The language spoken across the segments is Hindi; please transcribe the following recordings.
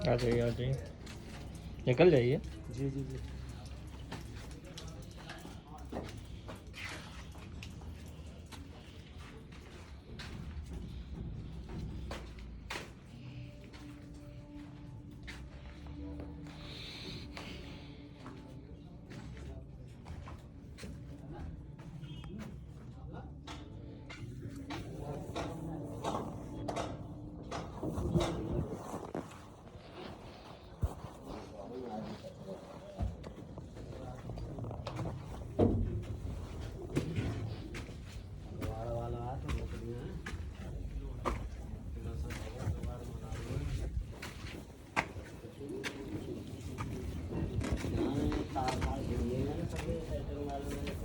आ जाइए निकल जाइए। जी जी जी।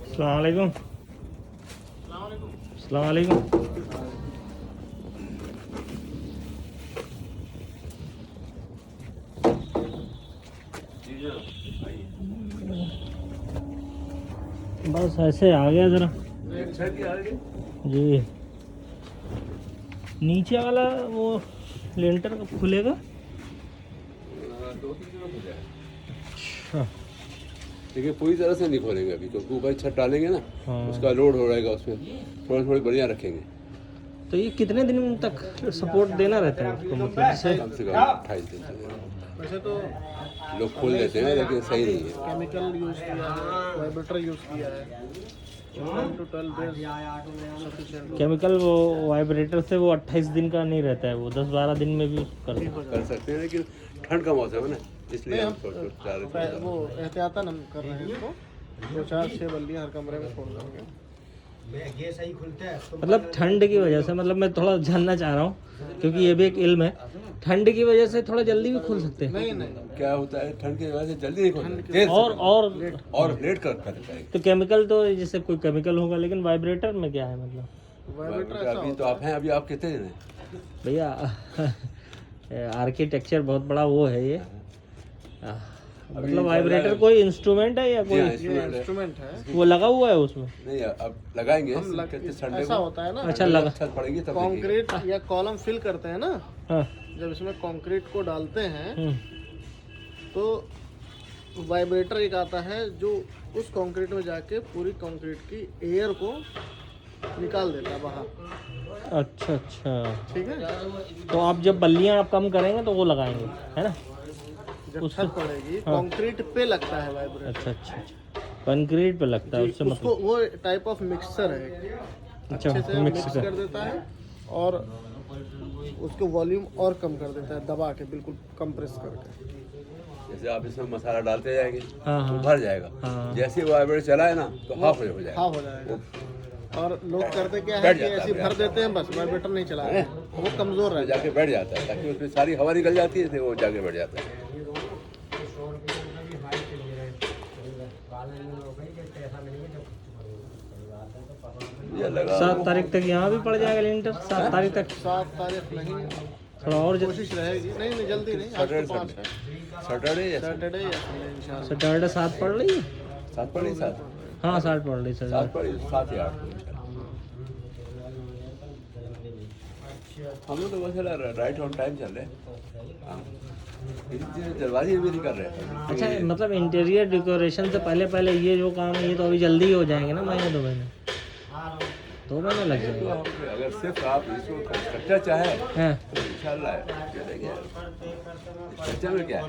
अस्सलाम वालेकुम। अस्सलाम वालेकुम। बस ऐसे आ गया ज़रा जी। नीचे वाला वो लेंटर कब खुलेगा? 2-3 दिन हो जाए। अच्छा देखिए पूरी तरह से नहीं खोलेंगे अभी, क्योंकि ऊपर छत डालेंगे ना, हाँ। उसका लोड हो रहेगा, उसमें थोड़ी थोड़ी बढ़िया रखेंगे। तो ये कितने दिन तक सपोर्ट देना रहता है उसको, मतलब जैसे कम से कम 28 दिन चलेगा। वैसे तो लोग खोल देते हैं लेकिन सही नहीं है। केमिकल यूज़ किया है, वाइब्रेटर यूज़ किया है, 10 to 12 days सफिशिएंट केमिकल वो वाइब्रेटर से वो 28 दिन का नहीं रहता है, वो 10-12 दिन में भी कर कर सकते हैं, लेकिन ठंड का मौसम है ना, इसलिए हम चाह रहे थे। वो एहतियातन हम कर रहे हैं इसको। 2-4-6 बल्लियाँ हर कमरे में छोड़ देंगे। मतलब ठंड की वजह से, मतलब मैं थोड़ा जानना चाह रहा हूँ क्योंकि ये भी एक इल्म है, ठंड की वजह से थोड़ा जल्दी भी खुल सकते हैं। नहीं नहीं, क्या होता है, ठंड की वजह से जल्दी नहीं खोलते, और लेट कर करता है। तो केमिकल तो जैसे कोई केमिकल होगा, लेकिन वाइब्रेटर में क्या है मतलब? वाइब्रेटर ऐसा अभी तो आप हैं, अभी आप कितने दिन हैं? भैया आर्किटेक्चर बहुत बड़ा वो है ये। मतलब वाइब्रेटर कोई इंस्ट्रूमेंट है या कोई ये इंस्ट्रूमेंट है, वो लगा हुआ है उसमें? नहीं, अब लगाएंगे संडे ऐसा को। होता है ना। अच्छा लगा छत पड़ेगी तब कंक्रीट या कॉलम फिल करते हैं ना, हाँ। जब इसमें कंक्रीट को डालते हैं हम्म। तो वाइब्रेटर एक आता है जो उस कंक्रीट में जाके पूरी कंक्रीट की एयर को निकाल देता है बाहर। अच्छा अच्छा, ठीक है। तो आप जब बल्लियाँ आप कम करेंगे तो वो लगाएंगे, है ना? जब छत पड़ेगी कंक्रीट पे लगता है वाइब्रेटर। अच्छा अच्छा अच्छा, कंक्रीट पे लगता है उससे उसको मतलब? वो टाइप ऑफ मिक्सर है, अच्छा, अच्छे से मिक्स मिक्स कर कर देता है और उसको वॉल्यूम और कम कर देता है, दबा के बिल्कुल कंप्रेस करके। जैसे आप इसमें मसाला डालते जाएंगे हाँ, तो हाँ। भर जाएगा। हाँ। जैसे वो वाइब्रेटर चला है ना तो हाफ हो जाएगा। हाफ हो जाएगा। और लोग करते क्या है बैठ कि जाता है ऐसे भर देते हैं, बस वाइब्रेटर नहीं चला रहे, वो कमजोर रह जाके बैठ जाता है, ताकि उसमें सारी हवा निकल जाती है, तो वो जाके बैठ जाता है। ये लगा 7 तारीख तक यहाँ भी पड़ जाएगा लेंटर? 7 तारीख तक? 7 तारीख नहीं, थोड़ा और कोशिश रहेगी। नहीं नहीं, जल्दी नहीं, आज तो 5 है, सैटरडे या सैटरडे या संडे इंशाल्लाह। सैटरडे 7 पड़ रही है? 7 पड़ी 7 हाँ 7 पड़ रही सर। 7 पड़ी 7 या 8। हम लोग तो वैसे राइट ऑन टाइम चल रहे हैं। हाँ, जल्दबाजी भी नहीं कर रहे हैं। अच्छा, मतलब इंटीरियर डेकोरेशन से पहले पहले ये जो काम है ये तो अभी जल्दी ही हो जाएंगे ना, महीने 2 महीने? 2 महीने लग तो जाएंगे। हम अगर सिर्फ आप इसको कंस्ट्रक्टर चाहे हैं? तो इंशाल्लाह चलेंगे। स्ट्रक्चर में क्या है,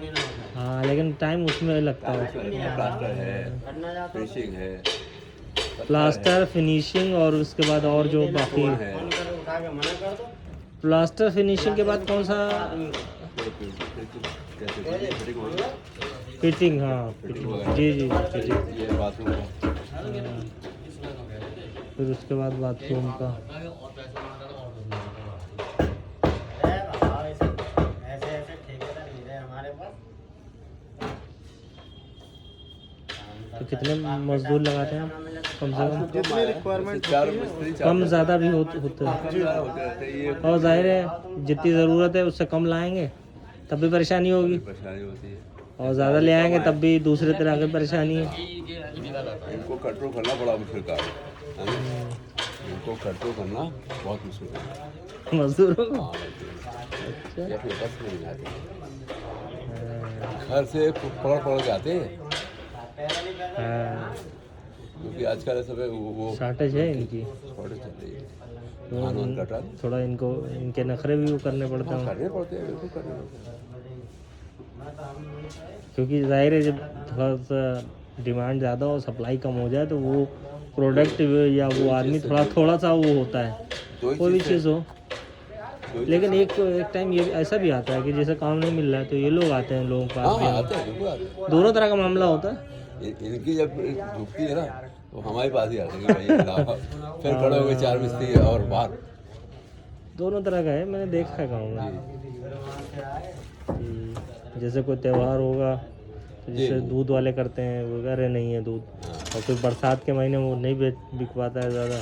हाँ, लेकिन टाइम उसमें लगता है। प्लास्टर है, फिनिशिंग है, प्लास्टर, फिनिशिंग और उसके बाद और जो बाकी है, प्लास्टर फिनिशिंग के बाद कौन सा? फिटिंग। हाँ फिटिंग, जी जी फिटिंग। ये बाथरूम है। फिर उसके बाद बाथरूम का। तो कितने मजदूर लगाते हैं आप कम से कम? जितनी रिक्वायरमेंट चार मिस्त्री कम ज़्यादा भी होते हैं, ये और जाहिर है जितनी ज़रूरत है उससे कम लाएंगे तब भी परेशानी होगी, परेशानी होती है। और ज़्यादा ले आएंगे तब भी दूसरे तरह की परेशानी है। इनको कंट्रोल करना बड़ा मुश्किल काम है। इनको कंट्रोल करना बहुत मुश्किल है मजदूरों को। हाँ, ये अपने बस में नहीं आते। घर से पकड़ पकड़ के आते हैं, हाँ क्योंकि आजकल सब वो शॉर्टेज है इनकी, शॉर्टेज चल रही है। तो धान वान कटा थोड़ा इनको इनके नखरे भी वो करने पड़ते हैं, करने पड़ते हैं, बिल्कुल करने पड़ते हैं। क्योंकि जाहिर है जब थोड़ा सा डिमांड ज़्यादा हो, सप्लाई कम हो जाए, तो वो प्रोडक्ट या वो आदमी थोड़ा सा वो होता है, कोई भी चीज़ हो। लेकिन एक टाइम ये ऐसा भी आता है कि जैसे काम नहीं मिल रहा है तो ये लोग आते हैं, लोगों के पास भी हाँ आते हैं, बिल्कुल आते हैं। दोनों तरह का मामला होता है। इनकी जब झुकती है ना तो हमारे पास ही आते हैं कि भाई लाओ। फिर खड़े हो गए 4 मिस्त्री और बाहर। दोनों तरह का है, मैंने देखा है गाँव में कि जैसे कोई त्यौहार होगा तो जैसे दूध वाले करते हैं, वो कह रहे नहीं है दूध, और फिर बरसात के महीने में वो नहीं बिक पाता है ज़्यादा।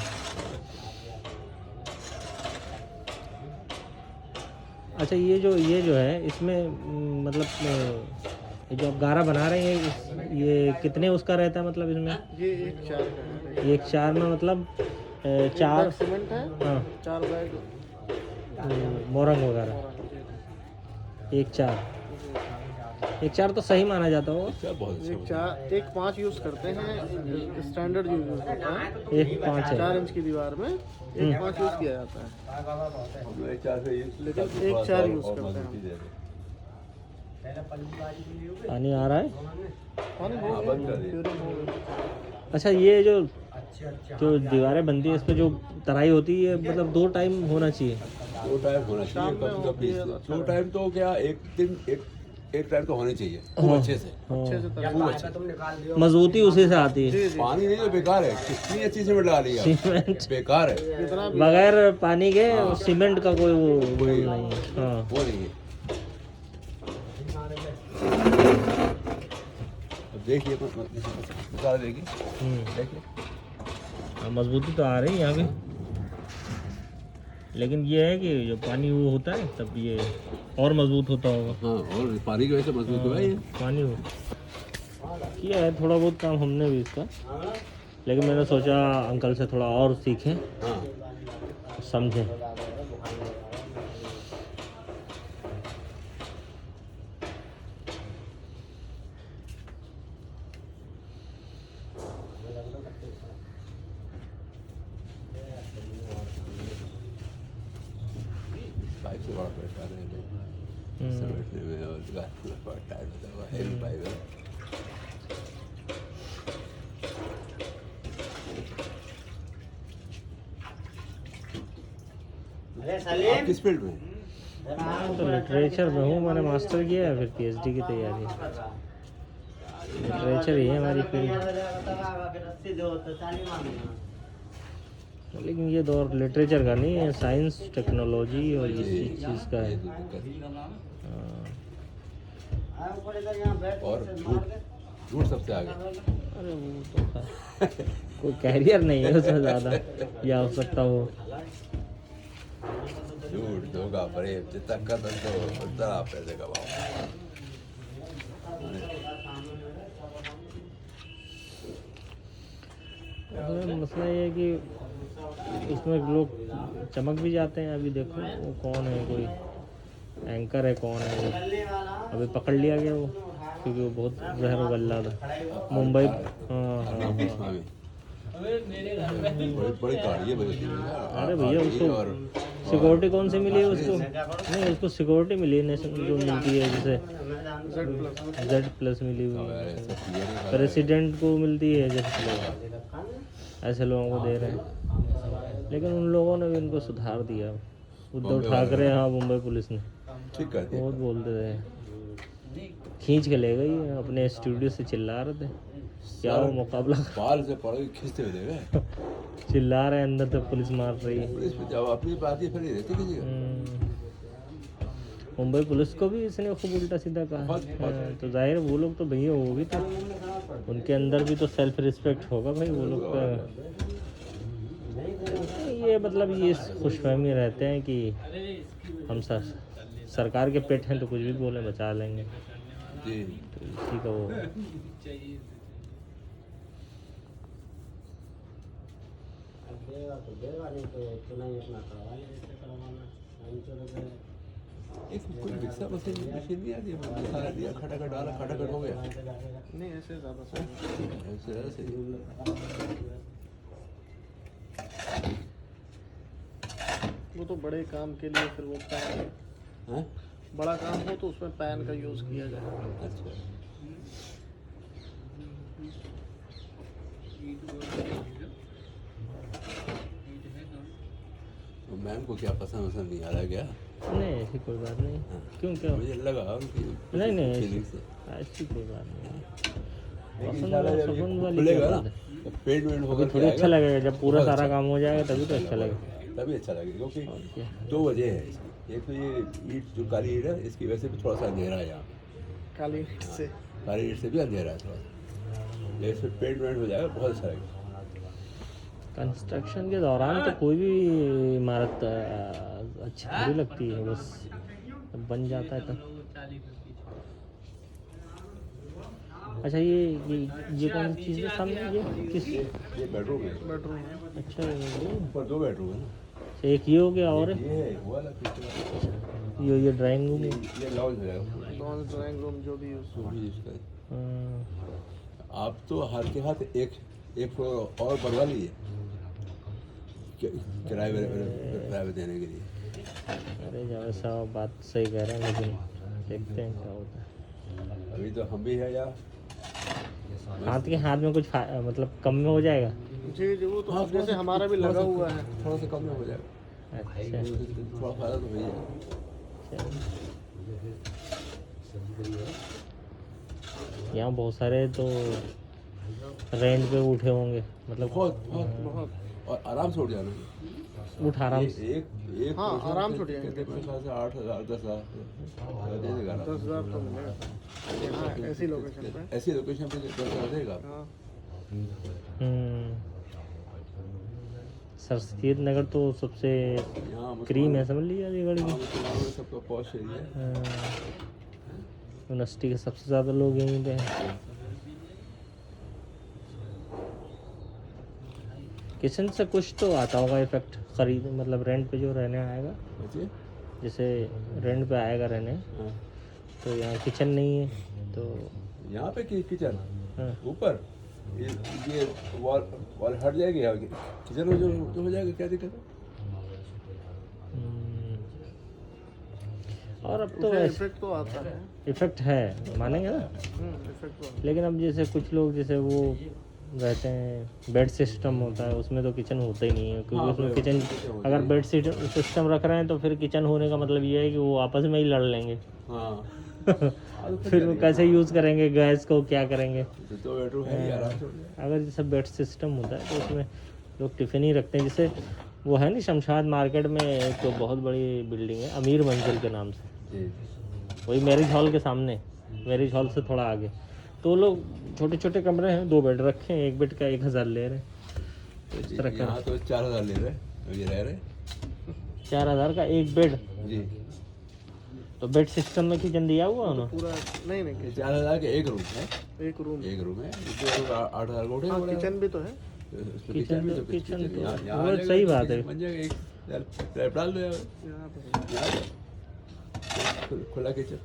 अच्छा ये जो है इसमें मतलब ये जो आप गारा बना रहे हैं ये कितने उसका रहता है, मतलब इसमें? ये 1/4 का है। 1/4 में मतलब 4 सीमेंट है, हाँ 4 बैग मोरंग वगैरह। 1/4 तो सही माना जाता होगा। अच्छा, बहुत अच्छा। 1/5 यूज़ करते हैं, स्टैंडर्ड यूज़ होता है। 1/5 है। 4 इंच की दीवार में 1/5 यूज़ किया जाता है, हम लोग 1/4 से लेकिन 1/4 यूज़ करते हैं। पानी आ रहा है। पानी हो हाँ, बंद कर दिया। प्यूरिंग हो गई। अच्छा ये जो दीवारें बनती है इस पे जो तराई होती है, मतलब 2 टाइम होना चाहिए। 2 टाइम होना चाहिए कम से कम। 2 टाइम तो क्या, एक टाइम तो होने चाहिए खूब अच्छे से। अच्छे से खूब अच्छे। मजबूती उसी से आती है। पानी नहीं तो बेकार है, कितनी अच्छी सीमेंट डाली है, सीमेंट बेकार है, कितना भी बगैर पानी के सीमेंट का कोई वो नहीं है। हाँ वो नहीं है। अब देखिए बता देगी, देखिए हाँ, मजबूती तो आ रही है यहाँ पे, लेकिन ये है कि जो पानी वो होता है तब ये और मजबूत होता होगा। हाँ, और पानी की वजह से मजबूत हुआ है ये। पानी हो किया है थोड़ा बहुत काम हमने भी इसका, लेकिन मैंने सोचा अंकल से थोड़ा और सीखें, हाँ, समझें। पाइप से बड़ा परेशान है लोग समेटने में, और बड़ा टाइम होता है, हेवी पाइप है। आप किस फील्ड में? तो लिटरेचर में हूँ, मैंने मास्टर किया है, फिर पीएचडी की तैयारी। लिटरेचर ही है हमारी फील्ड, लेकिन ये दौर लिटरेचर का नहीं है, साइंस टेक्नोलॉजी और इस चीज़ का है। और झूठ सबसे आगे। अरे वो तो कोई कैरियर नहीं है उसमें ज़्यादा, या हो सकता हो। झूठ, धोखा, फरेब, जितना कर सकते हो उतना आप पैसे कमाओ। मसला ये है कि इसमें लोग चमक भी जाते हैं। अभी देखो वो कौन है, कोई एंकर है, कौन है वो, अभी पकड़ लिया गया वो, क्योंकि वो बहुत जहर गल्ला था मुंबई। हाँ बड़ी गाड़ी है बजती है। अरे भैया उसको सिक्योरिटी कौन सी मिली है उसको? नहीं, उसको सिक्योरिटी मिली है नेशनल जो मिलती है, जैसे Z+ मिली हुई है, प्रेसिडेंट को मिलती है Z+, ऐसे लोगों को दे रहे हैं। लेकिन उन लोगों ने भी उनको सुधार दिया, उद्धव ठाकरे, हाँ मुंबई पुलिस ने ठीक कर दिया। बहुत बोलते थे, खींच के ले गई, अपने स्टूडियो से चिल्ला रहे थे, क्या वो मुकाबला बाल से पड़ खींचते हुए देखे, चिल्ला रहे हैं, अंदर तक पुलिस मार रही है। पुलिस जब अपनी बात ही फिर नहीं रहती किसी का। मुंबई पुलिस को भी इसने खूब उल्टा सीधा कहा। हाँ, तो जाहिर है वो लोग तो भैया, वो भी तो उनके अंदर भी तो सेल्फ रिस्पेक्ट होगा भाई वो लोग का। ये मतलब ये खुशफहमी रहते हैं कि हम सरकार के पेट हैं तो कुछ भी बोले बचा लेंगे जी, तो इसी का वो। एक कोई मिक्सर मशीन नहीं आती है, मसाला दिया खटाखट डाला खटाखट हो गया। नहीं ऐसे ज़्यादा सही है। ऐसे ज़्यादा सही वो तो बड़े काम के लिए फिर वो पैन, है। बड़ा काम हो तो उसमें पैन का यूज़ किया जाए। अच्छा तो मैम को क्या पसंद नहीं आ रहा क्या? नहीं ऐसी कोई बात नहीं। हाँ। क्यों क्या? मुझे लगा उनकी नहीं नहीं फीलिंग ऐसी से। ऐसी कोई बात नहीं। लेकिन पसंद इंशाल्लाह जब ये पसंद वाली खुलेगा क्या ना, बात है? तो पेंट वेंट होकर थोड़ी अच्छा लगेगा जब पूरा सारा काम हो जाएगा तभी तो अच्छा लगेगा। तभी अच्छा लगेगा, क्योंकि और क्या? 2 वजह है इसकी। एक तो ये ईट जो काली ईट है इसकी वजह से भी थोड़ा सा अंधेरा है यहाँ। काली ईंट से काली ईट से भी अंधेरा है थोड़ा सा, लेकिन इसमें पेंट वेंट हो जाएगा बहुत अच्छा लगेगा। कंस्ट्रक्शन के दौरान तो कोई भी इमारत अच्छी थोड़ी लगती है, बस जब बन जाता है तब। अच्छा ये कौन सी चीज़ है सामने, ये किस? ये बेडरूम है। बेडरूम है। अच्छा ये ऊपर 2 बेडरूम है ना। एक ये हो गया और ये है वो वाला किचन वाला। ये ड्राइंग रूम है। ये लॉन्च हो जाएगा पूरा। लॉन्च ड्राइंग रूम जो भी यूज़ जो भी इसका है। हाँ, आप तो हाथ के हाथ एक फ्लोर और बढ़वा लीजिए किराए पे देने के लिए। अरे जावेद साहब बात सही कह रहे हैं, लेकिन देखते हैं क्या होता है। अभी तो हम भी है यार। हाथ के हाथ में कुछ मतलब कम में हो जाएगा। जी जी वो तो जैसे हमारा भी लगा हुआ है। थोड़ा सा कम में हो जाएगा, अच्छा थोड़ा फायदा तो वही है। यहाँ बहुत सारे तो रेंट पे उठे होंगे, मतलब बहुत बहुत बहुत और आराम से उठ जाना। उठ आराम से। एक हाँ, पोर्शन आराम के- से उठ जाएंगे। के मेरे ख्याल से 8,000 10,000 दे देगा आराम से। 10,000 तो मिलेगा यहाँ ऐसी लोकेशन पे। ऐसी लोकेशन पे 10,000 देगा। हाँ सर सैयद नगर तो सबसे यहाँ क्रीम है, समझ लीजिए अलीगढ़ की। मुसलमानों में सबका पॉश एरिया है। यूनिवर्सिटी के सबसे ज़्यादा लोग यहीं पे हैं। किचन से कुछ तो आता होगा इफेक्ट, खरीद मतलब रेंट पे जो रहने आएगा, अच्छा? जैसे रेंट पे आएगा रहने, हाँ। तो यहाँ किचन नहीं है तो यहाँ पे किचन हाँ। ऊपर ये वॉल हट जाएगी, किचन में जो हो जाएगा, क्या दिक्कत है? और अब तो उसमें ऐसे इफेक्ट तो आता है। इफेक्ट है, मानेंगे ना। इफेक्ट तो आता लेकिन अब जैसे कुछ लोग जैसे वो रहते हैं, बेड सिस्टम होता है उसमें तो किचन होता ही नहीं है, क्योंकि हाँ, उसमें वो किचन किचन होती अगर है। बेड सिस्टम रख रहे हैं तो फिर किचन होने का मतलब ये है कि वो आपस में ही लड़ लेंगे। हाँ फिर वो कैसे यूज़ करेंगे गैस को, क्या करेंगे। तो 2 बेडरूम है ही, आराम से हो जाएगा। अगर जैसे बेड सिस्टम होता है तो उसमें लोग टिफ़िन ही रखते हैं। जैसे वो है नहीं शमशाद मार्केट में एक तो बहुत बड़ी बिल्डिंग है अमीर मंजिल के नाम से, जी वही मैरिज हॉल के सामने, मैरिज हॉल से थोड़ा आगे, तो लोग छोटे छोटे कमरे हैं, 2 बेड रखे हैं, एक बेड का 1,000 ले रहे हैं। तो इस तरह का यहाँ तो 4,000 ले रहे हैं, अभी रह रहे 4,000 का एक बेड। जी। तो बेड सिस्टम में किचन दिया हुआ है है। ना। पूरा नहीं नहीं 4,000 का एक रूम है, एक रूम। 8,000 का उठेगा हाँ बड़ा। किचन भी तो है। उसमें किचन भी तो- तो किचन तो- यहाँ- यहाँ वो आ जाएगा, सही बात किचन है। बन जाएगा, एक स्लैब डाल दो यहाँ यहाँ पे खुला किचन।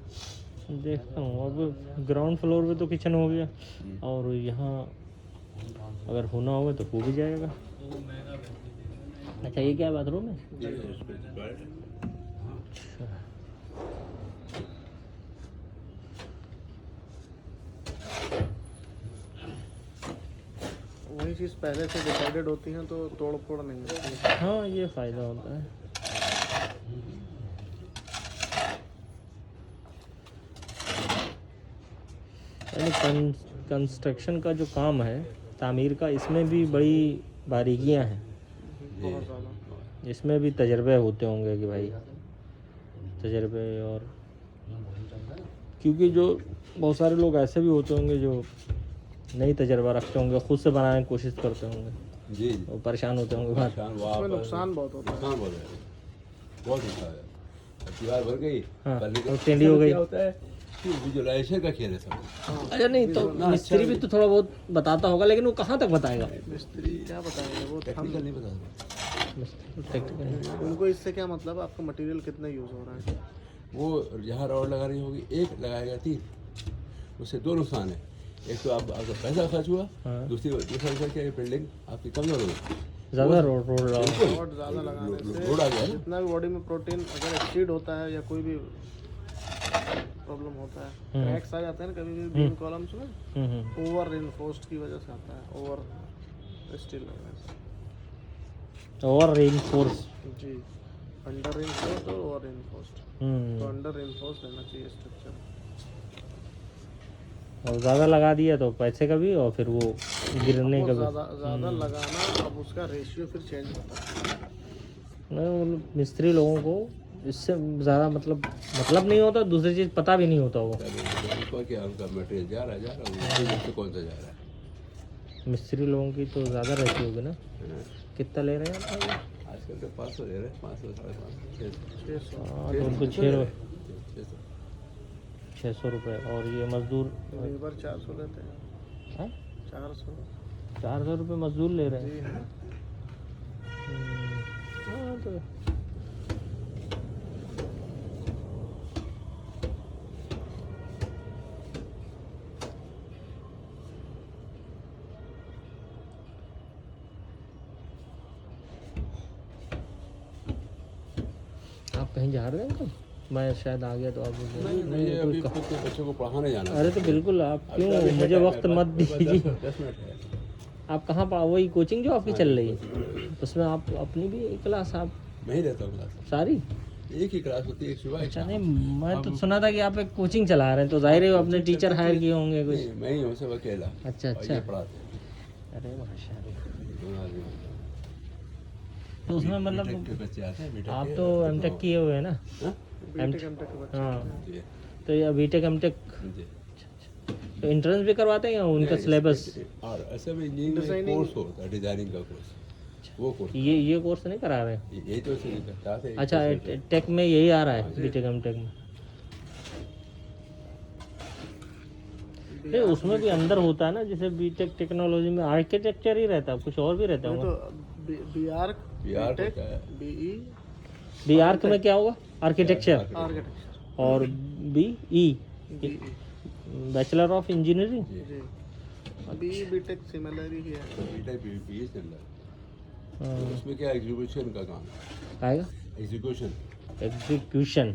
देखता हूँ अब ग्राउंड फ्लोर पे तो किचन हो गया, और यहाँ अगर होना होगा तो हो भी जाएगा। अच्छा ये क्या बाथरूम है? वही चीज़ पहले से डिसाइडेड होती हैं तो तोड़ फोड़ नहीं होती है। हाँ ये फ़ायदा होता है। यानी कंस्ट्रक्शन का जो काम है तामीर का, इसमें भी बड़ी बारीकियां हैं, बहुत ज़्यादा। इसमें भी तजर्बे होते होंगे कि भाई तजर्बे, और क्योंकि जो बहुत सारे लोग ऐसे भी होते होंगे जो नहीं तजर्बा रखते होंगे, खुद से बनाने की कोशिश करते होंगे, जी वो परेशान होते होंगे बाद। उसमें नुकसान बहुत होता है। नुकसान बहुत है, बहुत नुकसान है। अब दीवार भर गई, हाँ, पहले और टेढ़ी हो गई। क्या होता है कि विजुअलाइजेशन का खेल है सब। अच्छा नहीं तो मिस्त्री भी तो थोड़ा बहुत बताता होगा, लेकिन वो कहाँ तक बताएगा? मिस्त्री क्या बताएंगे वो हम टेक्निकल नहीं बता सकते। टेक्निकल। उनको इससे क्या मतलब, आपका मटेरियल कितना यूज़ हो रहा है, वो जहाँ रॉड लगा रही होगी एक लगाएगा 3, उससे 2 नुकसान है। एक तो आपका पैसा खर्च हुआ, हाँ। दूसरा नुकसान क्या है, बिल्डिंग आपकी कमजोर होगी। ज़्यादा रोड रोड रोड ज़्यादा लगाने से रोड आ गया ना, जितना भी बॉडी में प्रोटीन अगर एक्सीड होता है या कोई भी प्रॉब्लम होता है, क्रैक्स आ जाते हैं ना कभी भी बीम कॉलम्स में, ओवर रेनफोर्स्ड की वजह से आता है, ओवर स्टील लगने से। और रेनफोर्स। जी, अंडर रेनफोर्स्ड और ओवर रेनफोर्स्ड। तो अंडर रेनफोर्स्ड रहना चाहिए स्ट्रक्चर। और ज़्यादा लगा दिया तो पैसे का भी और फिर वो गिरने का भी। ज़्यादा लगाना, अब उसका रेशियो फिर चेंज होता है। नहीं, मिस्त्री लोगों को इससे ज़्यादा मतलब नहीं होता, दूसरी चीज़ पता भी नहीं होता वो। उसका क्या उनका मटेरियल जा रहा है उससे कौन सा जा रहा है। मिस्त्री लोगों की तो ज़्यादा रहती होगी ना। कितना ले रहे हैं आप? आजकल तो 500 दे रहे हैं, 500 550 600 हाँ, तो उनको 600 रुपये। और ये मजदूर लेबर 400 लेते हैं। हैं? 400 रुपये मजदूर ले रहे हैं। जी हाँ। हाँ तो आप कहीं जा रहे हैं? मैं शायद आ गया तो आप नहीं, अभी खुद के बच्चों को पढ़ाने जाना है। अरे तो बिल्कुल, आप क्यों मुझे वक्त मत दीजिए। 10 मिनट है। आप कहाँ वही कोचिंग जो आपकी चल रही है उसमें आप अपनी भी क्लास आप मैं ही रहता हूँ क्लास, सारी? एक ही क्लास होती है, एक सुबह एक अच्छा शाम। नहीं, मैं तो सुना था कि आप एक कोचिंग चला रहे हैं, तो जाहिर है अपने टीचर हायर किए होंगे कुछ। नहीं, मैं ही हूँ सब अकेला। अच्छा और अच्छा। ये पढ़ाते हैं, अरे माशाल्लाह। 2 आदमी। तो उसमें बीटेक मतलब के बच्चे आते हैं, बीटेक आप के, तो एमटेक किए हुए हैं ना? हाँ? बीटेक एमटेक के बच्चे। हाँ, जी, तो ये बीटेक एमटेक जी। तो एंट्रेंस भी करवाते हैं या उनका सिलेबस? और ऐसे में इंजीनियरिंग में डिजाइनिंग- कोर्स होता है, डिजाइनिंग का कोर्स, वो कोर्स ये कोर्स नहीं करा रहे हैं? यही तो इसे बताते हैं। अच्छा, टेक में यही आ रहा है, बीटेक एमटेक में? नहीं, उसमें भी अंदर होता है ना, जैसे बीटेक टेक्नोलॉजी में आर्किटेक्चर ही रहता है, कुछ और भी रहता नहीं होगा? तो बीआर्क, BR बीटेक, होता है। बीई, बीआर्क में क्या होगा? आर्किटेक्चर। आर्किटेक्चर, और BE BE. Bachelor of engineering. जी, जी, बीई बीटेक सिमिलर ही है। बीटेक बीए चल रहा है। हाँ, उसमें क्या एग्जीक्यूशन का काम है, आएगा एग्जीक्यूशन। एग्जीक्यूशन।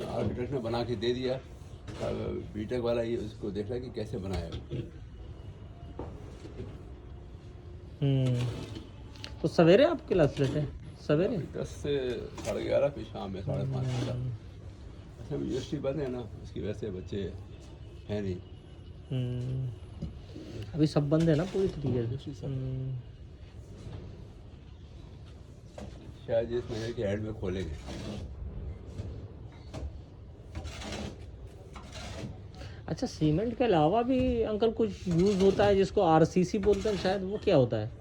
आर्किटेक्ट ने बना के दे दिया, बीटेक वाला ये उसको देख रहा है कि कैसे बनाया। तो सवेरे आप क्लास लेते हैं? सवेरे 10 से 11:30, फिर शाम में 5:30 तक। अच्छा, यूनिवर्सिटी बंद है ना, उसकी वजह से बच्चे हैं नहीं। अभी सब बंद है ना पूरी तरीके यूनिवर्सिटी से। सब शायद इस महीने के एंड में खोलेंगे। अच्छा, सीमेंट के अलावा भी अंकल कुछ यूज होता है जिसको आरसीसी बोलते हैं शायद, वो क्या होता है?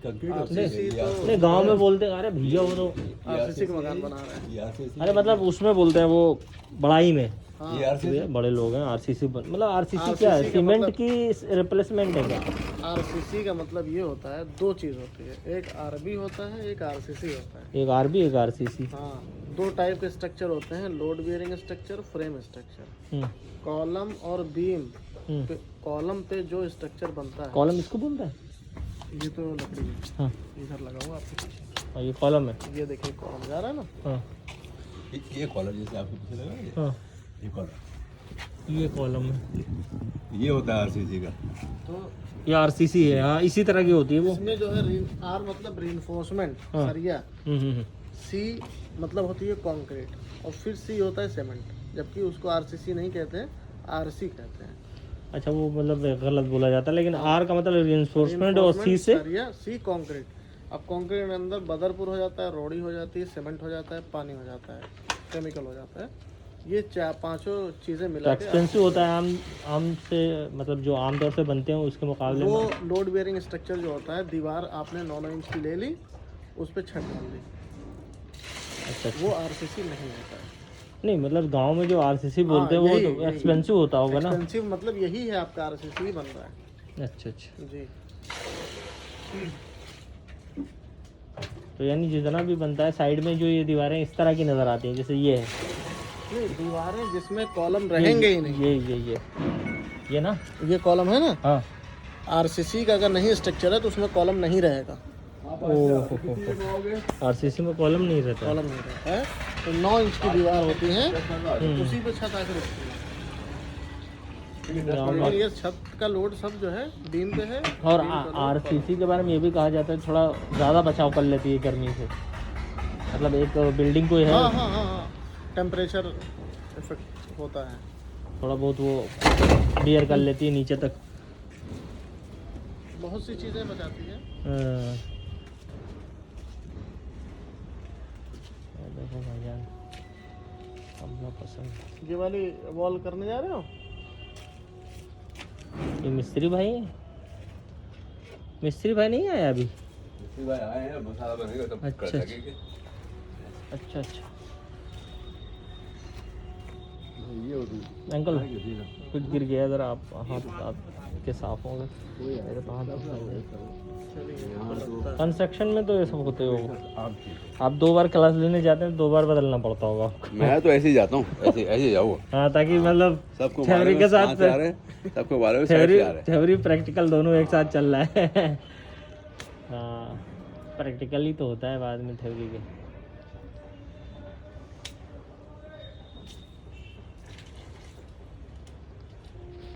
कंक्रीट नहीं, गांव में बोलते हैं, अरे भैया वो तो आरसीसी का मकान बना रहा है। अरे मतलब उसमें बोलते हैं वो बड़ाई में। हाँ, ये बड़े लोग हैं आरसीसी मतलब आरसीसी क्या है? सीमेंट की रिप्लेसमेंट है क्या? आरसीसी का मतलब ये होता है, 2 चीज़ होती है, एक आरबी होता है, एक आरसीसी होता है। एक आरबी एक आरसीसी। हाँ, 2 टाइप के स्ट्रक्चर होते हैं, load bearing structure, frame structure. Column और बीम पे, कॉलम पे जो स्ट्रक्चर बनता है, कॉलम इसको बोलता है? ये तो लकड़ी है, हाँ, इधर लगा हुआ आपके पीछे, और ये कॉलम है। ये देखिए कॉलम जा रहा है ना। हाँ ये कॉलम जैसे आपको पीछे लगा है, हाँ, ये कॉलम, ये कॉलम है, ये होता है आरसीसी का। तो ये आरसीसी है। हाँ, इसी तरह की होती है वो। इसमें जो है आर मतलब रीइंफोर्समेंट, हाँ। सरिया, हम्म। सी मतलब होती है कंक्रीट, और फिर सी होता है सीमेंट, जबकि उसको आरसीसी नहीं कहते हैं, आरसी कहते हैं। अच्छा, वो मतलब गलत बोला जाता है, लेकिन आर का मतलब रिइंफोर्समेंट और सी से सरिया, सी कंक्रीट। अब कंक्रीट में अंदर बदरपुर हो जाता है, रोड़ी हो जाती है, सीमेंट हो जाता है, पानी हो जाता है, केमिकल हो जाता है। ये 4-5 चीज़ें मिला के एक्सपेंसिव होता है आम से, मतलब जो आमतौर से बनते हैं उसके मुकाबले वो में। लोड बेयरिंग स्ट्रक्चर जो होता है, दीवार आपने 9 इंच की ले ली, उस पर छत डाल दी, अच्छा, वो आरसीसी नहीं होता है। नहीं मतलब गांव में जो आरसीसी बोलते हैं हाँ, वो यही- तो यही। एक्सपेंसिव होता होगा ना? एक्सपेंसिव मतलब यही है, आपका आरसीसी बन रहा है। अच्छा अच्छा। जी। तो यानी जितना भी बनता है साइड में जो ये दीवारें इस तरह की नज़र आती हैं, जैसे ये है, नहीं, दीवारें जिसमें कॉलम रहेंगे ही नहीं। ये ना, ये कॉलम है ना, हाँ, आरसीसी का अगर नहीं स्ट्रक्चर है तो उसमें कॉलम नहीं रहेगा। आरसीसी में कॉलम नहीं रहता। कॉलम नहीं रहता है, तो 9 इंच की दीवार होती है, उसी पे छत आकर उठती है। लेकिन ये छत का लोड सब जो है बीम पे है। और आरसीसी के बारे में ये भी कहा जाता है थोड़ा ज़्यादा बचाव कर लेती है गर्मी से, मतलब एक बिल्डिंग को है, हाँ हाँ हाँ हाँ, टेम्परेचर इफेक्ट होता है, थोड़ा बहुत वो बियर कर लेती है नीचे तक। बहुत सी चीज़ें बचाती है। देखो भाईजान, अपना पसंद। ये वाली वॉल करने जा रहे हो? ये मिस्त्री भाई है? मिस्त्री भाई नहीं आया अभी? भाई आए हैं, मसाला बनेगा तब अच्छा, कर लगेंगे। अच्छा अच्छा। ये अंकल कुछ गिर गया, अगर आप हाथ आपके साफ होंगे, मेरे तो हाथ कंस्ट्रक्शन में तो ये सब होते होगा। आप 2 बार क्लास लेने जाते हैं, 2 बार बदलना पड़ता होगा आपको। मैं तो ऐसे ही जाता हूँ, ऐसे जाऊँगा। हाँ, ताकि मतलब सबको थ्योरी के साथ सबको बारे में साइड से आ रहे हैं। थ्योरी प्रैक्टिकल दोनों एक साथ चल रहा है। हाँ, प्रैक्टिकल ही तो होता है बाद में थ्योरी के।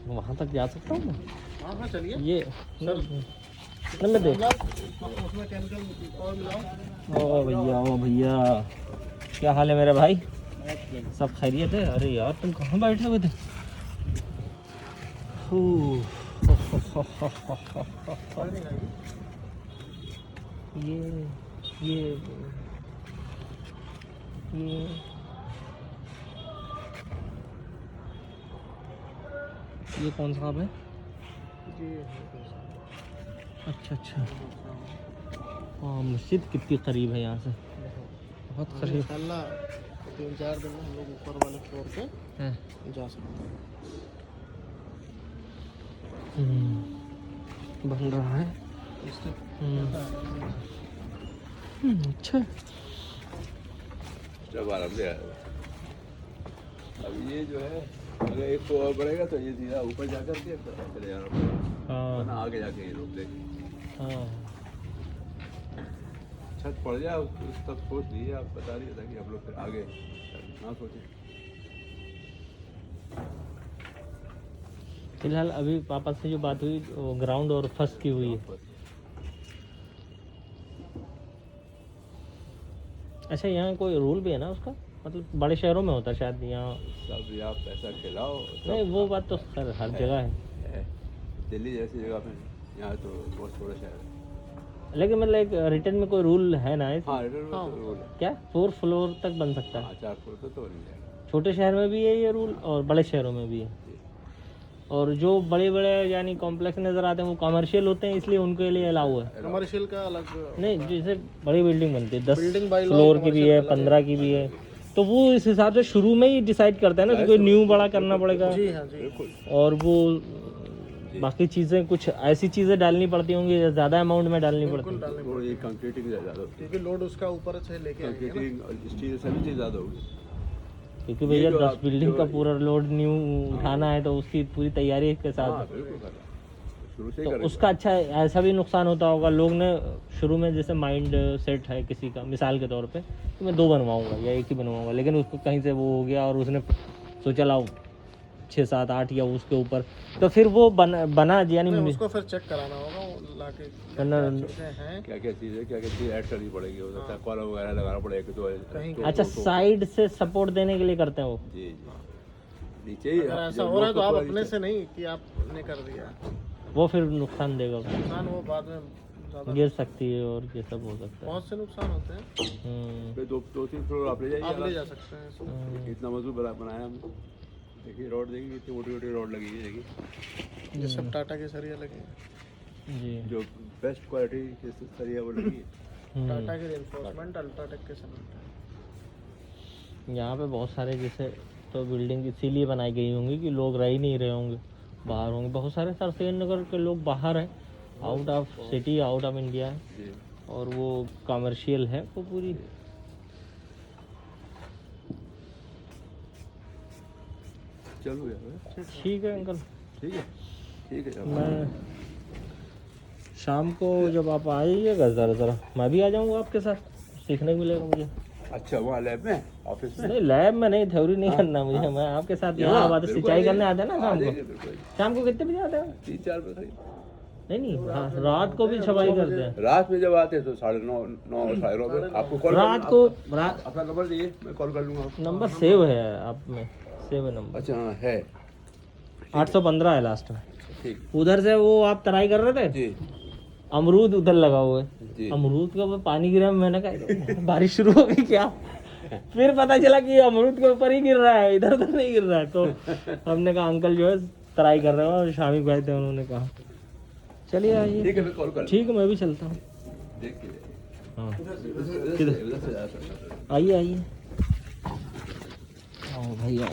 वहाँ तक जा सकता हूँ मैं? हाँ हाँ, चलिए। ये मैं देख। उसमें केमिकल और मिलाओ। ओ भैया, क्या हाल है मेरे भाई? सब खैरियत है? अरे यार, तुम कहाँ बैठे हुए थे? ये ये कौन सा है? अच्छा अच्छा। हाँ, मस्जिद कितनी करीब है यहाँ से, बहुत करीब। इंशाल्लाह 3-4 दिन में हम लोग ऊपर वाले फ्लोर पे है। जा सकते हैं। बन रहा है। अच्छा, जब आराम से आया। अब ये जो है, अगर एक को और बढ़ेगा तो ये सीधा ऊपर जाकर के चले जाना पड़ेगा, हाँ वरना आगे जाके ये रोक देंगे। हाँ। छत पड़ जाए उस तक सोच लीजिए, आप बता रही था कि हम लोग फिर आगे ना सोचें। फिलहाल अभी पापा से जो बात हुई वो ग्राउंड और फर्स्ट की हुई है। अच्छा, यहाँ कोई रूल भी है ना उसका? मतलब बड़े शहरों में होता है शायद, यहाँ सब आप पैसा खिलाओ। नहीं, वो बात तो सर हर जगह है। दिल्ली जैसी जगह पे यहाँ तो बहुत थोड़ा शहर है। लेकिन मतलब एक रिटर्न में कोई रूल है ना? हाँ, रिटर्न में तो रूल है। क्या 4 फ्लोर तक बन सकता है? हाँ, 4 फ्लोर तो नहीं जाएगा। छोटे शहर में भी है ये रूल और बड़े शहरों में भी है। और जो बड़े बड़े यानी कॉम्प्लेक्स नज़र आते हैं वो कमर्शियल होते हैं, इसलिए उनके लिए अलाउ है। कमर्शियल का अलग नहीं, जैसे बड़ी बिल्डिंग बनती है 10 बिल्डिंग बाय लॉ फ्लोर की भी है, 15 की भी है, तो वो इस हिसाब से शुरू में ही डिसाइड करता है ना कि कोई न्यू बड़ा करना पड़ेगा। जी हाँ, जी और वो बाकी चीज़ें कुछ ऐसी चीज़ें डालनी पड़ती होंगी, ज़्यादा अमाउंट में डालनी पड़ती है। वो ये कंक्रीटिंग ज़्यादा होती है, क्योंकि लोड उसका ऊपर से लेके आएंगे ना। कंक्रीटिंग स्टील सभी चीज़ ज़्यादा होगी। क्योंकि भैया 10 बिल्डिंग का पूरा लोड न्यू उठाना है तो उसकी पूरी तैयारी के साथ। शुरू से तो उसका अच्छा ऐसा भी नुकसान होता होगा, लोग ने शुरू में जैसे माइंड सेट है किसी का, मिसाल के तौर पे कि मैं 2 बनवाऊंगा या 1 ही बनवाऊंगा, लेकिन उसको कहीं से वो हो गया और उसने सोचा लाओ 6, 7, 8 या उसके ऊपर, तो फिर वो बना यानी उसको फिर चेक कराना होगा वो लाके क्या क्या चीज़ ऐड करनी पड़ेगी, हो सकता है कॉलम वगैरह लगाना पड़ेगा। तो अच्छा, साइड से सपोर्ट देने के लिए करते हैं वो? जी, नीचे ही ऐसा हो रहा है तो आप अपने से नहीं कि आपने कर दिया, वो फिर नुकसान देगा। नुकसान वो बाद में ज़्यादा गिर सकती है और ये सब हो सकता है। बहुत से नुकसान होते हैं। 2-3 फ्लोर आप ले आप ले जाइए, जा सकते हैं। इतना मजबूत बनाया हमने। देखिए रॉड देखिए, इतनी मोटी मोटी रॉड लगी है, देखिए ये सब टाटा के सरिया लगे हैं जी, जो बेस्ट क्वालिटी के सरिया वो लगी है। टाटा के रेनफोर्समेंट, अल्ट्राटेक के सीमेंट। यहाँ पे बहुत सारे जैसे तो बिल्डिंग इसीलिए बनाई गई होंगी कि लोग रह ही नहीं रहे होंगे, बाहर होंगे। बहुत सारे सर श्रीनगर के लोग बाहर हैं, out of city, out of India है, जी, और वो कमर्शियल है वो पूरी। चलो यार, ठीक है अंकल, ठीक है, ठीक है, चलो। मैं शाम को जब आप आइएगा ज़रा मैं भी आ जाऊँगा आपके साथ, सीखने को मिलेगा मुझे। अच्छा, वहाँ लैब में, ऑफिस में? नहीं लैब में नहीं, थ्योरी नहीं करना मुझे, मैं आपके साथ यहाँ आवाज़ सिंचाई करने आता है ना शाम को। शाम को कितने बजे आते हैं? 3-4 बजे। नहीं हाँ, रात को भी छपाई करते हैं। रात में जब आते हैं तो 9:30 साढ़े 9 बजे आपको कॉल रात को अपना नंबर दीजिए, मैं कॉल कर लूँगा आपको। नंबर सेव है आप में, सेव है नंबर। अच्छा हाँ है, 815 है लास्ट में। ठीक उधर से वो आप तराई कर रहे थे, जी अमरूद उधर लगा हुआ है, जी। अमरूद के ऊपर पानी गिरा, मैंने कहा बारिश शुरू हो गई क्या। फिर पता चला कि अमरूद के ऊपर ही गिर रहा है, इधर उधर नहीं गिर रहा है। तो हमने कहा अंकल जो है तराई कर रहे हो, और शामी भाई थे उन्होंने कहा चलिए आइए। ठीक है, मैं कॉल कर ठीक है मैं भी चलता हूँ। देखिए हाँ उधर से जा सकते हैं। आइए आइए, आओ भाई आओ।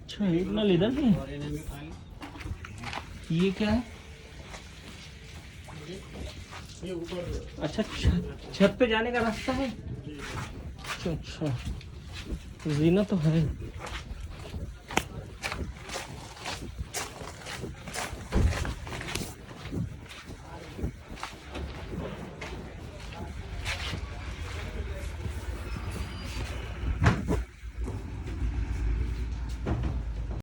अच्छा एक नल इधर से, ये क्या है? अच्छा छत पे जाने का रास्ता है। अच्छा जीना तो है।